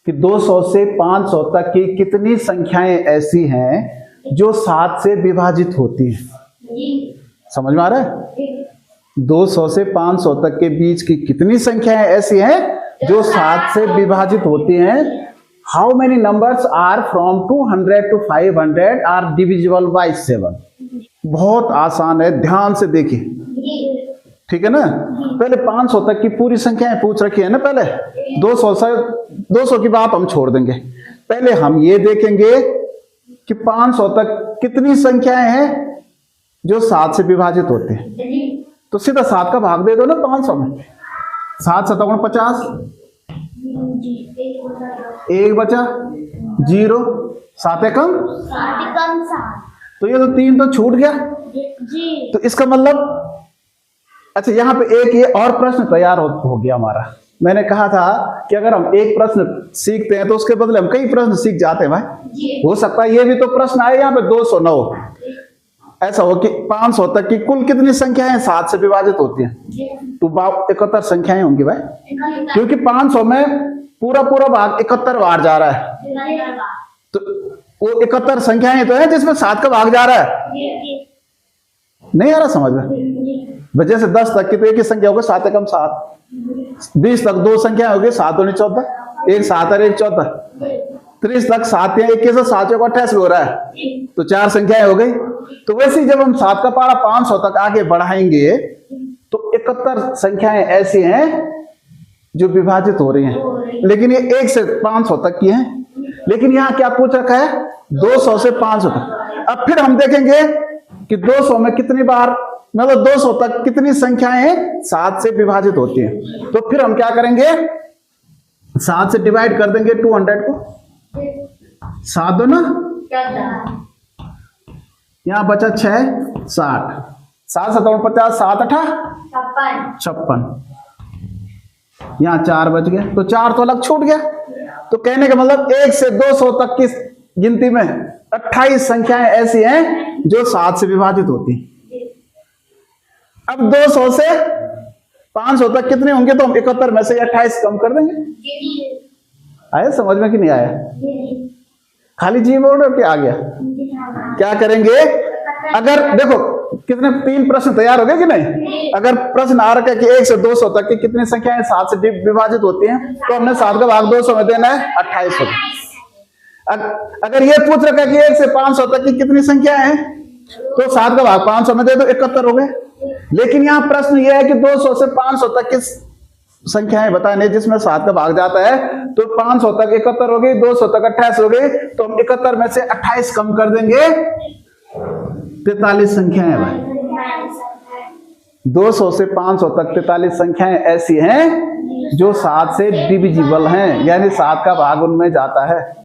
कि 200 से 500 तक की कितनी संख्याएं ऐसी हैं जो 7 से विभाजित होती हैं। समझ में आ रहा है? 200 से 500 तक के बीच की कितनी संख्याएं ऐसी हैं जो 7 से विभाजित होती हैं। How many numbers are from 200 to 500 are divisible by 7। बहुत आसान है, ध्यान से देखिए, ठीक है ना। पहले 500 तक की पूरी संख्याएं पूछ रखी है ना। पहले 200 की बात हम छोड़ देंगे, पहले हम ये देखेंगे कि 500 तक कितनी संख्याएं हैं जो 7 से विभाजित होते हैं। तो सीधा 7 का भाग दे दो ना 500 में। 7 7 50, 1 बचा 0, 7 कम, तो ये तो 3 तो छूट गया। तो इसका मतलब अच्छा, यहाँ पे एक ये और प्रश्न तैयार हो गया हमारा। मैंने कहा था कि अगर हम एक प्रश्न सीखते हैं तो उसके बदले हम कई प्रश्न सीख जाते हैं भाई। हो सकता है ये भी तो प्रश्न आए यहाँ पे 209 ऐसा हो कि 500 तक की कुल कितनी संख्याएं 7 से विभाजित होती हैं। तो 71 संख्याएं होंगी भाई, क्योंकि 500 में पूरा भाग 71 बार जा रहा है। तो वो 71 संख्याएं तो है जिसमें 7 का भाग जा रहा है। नहीं आ रहा समझ में? वजह से 10 तक की तो एक ही संख्या होगी, 7 कम 7। 20 तक 2 संख्या होगी, 7 और 14, 1 7 और 1 14। 30 तक 7 या 21 और 7 को 28 हो रहा है, तो 4 संख्याएं हो गई। तो वैसे ही जब हम 7 का पारा 500 तक आगे बढ़ाएंगे तो 71 संख्याएं ऐसी हैं जो विभाजित हो रही हैं, लेकिन ये 1 से 500 तक की हैं। लेकिन यहाँ क्या पूछ रखा है? 200 से 500 तक। अब फिर हम देखेंगे कि 200 में कितनी बार, मतलब 200 तक कितनी संख्याएं 7 से विभाजित होती हैं। तो फिर हम क्या करेंगे? 7 से डिवाइड कर देंगे 200 को। 7 दो ना, यहां बचा 6 60, 7 7 50, 7 8 56, यहां 4 बच गए, तो 4 तो अलग छूट गया। तो कहने का मतलब 1 से 200 तक की गिनती में 28 संख्याएं ऐसी हैं जो 7 से विभाजित होती हैं। अब 200 से 500 तक कितने होंगे? तो हम 71 में से 28 कम कर देंगे। आया समझ में कि नहीं आया? खाली जी बोर्ड और क्या आ गया? क्या करेंगे? अगर देखो कितने 3 प्रश्न तैयार हो गए कि नहीं। अगर प्रश्न आ रखा है कि 1 से 200 तक की कितनी संख्याएं 7 से विभाजित होती हैं, तो हमने 7 का भाग 200 में देना है 28 होगा। अगर ये पूछ रखा है कि 1 से 500 तक की कितनी संख्या है, तो 7 का भाग 500 में दे दो, 71 हो गए। लेकिन यहाँ प्रश्न यह है कि 200 से 500 तक की संख्याएं बताने जिसमें 7 का भाग जाता है, तो 500 तक 71 हो गई, 200 तक 28 हो गई, तो हम 71 में से 28 कम कर देंगे, 43 संख्याएं भाई। 200 से 500 तक 43 संख्याएं ऐसी हैं जो 7 से डिविजिबल हैं, यानी 7 का भाग उनमें जाता है।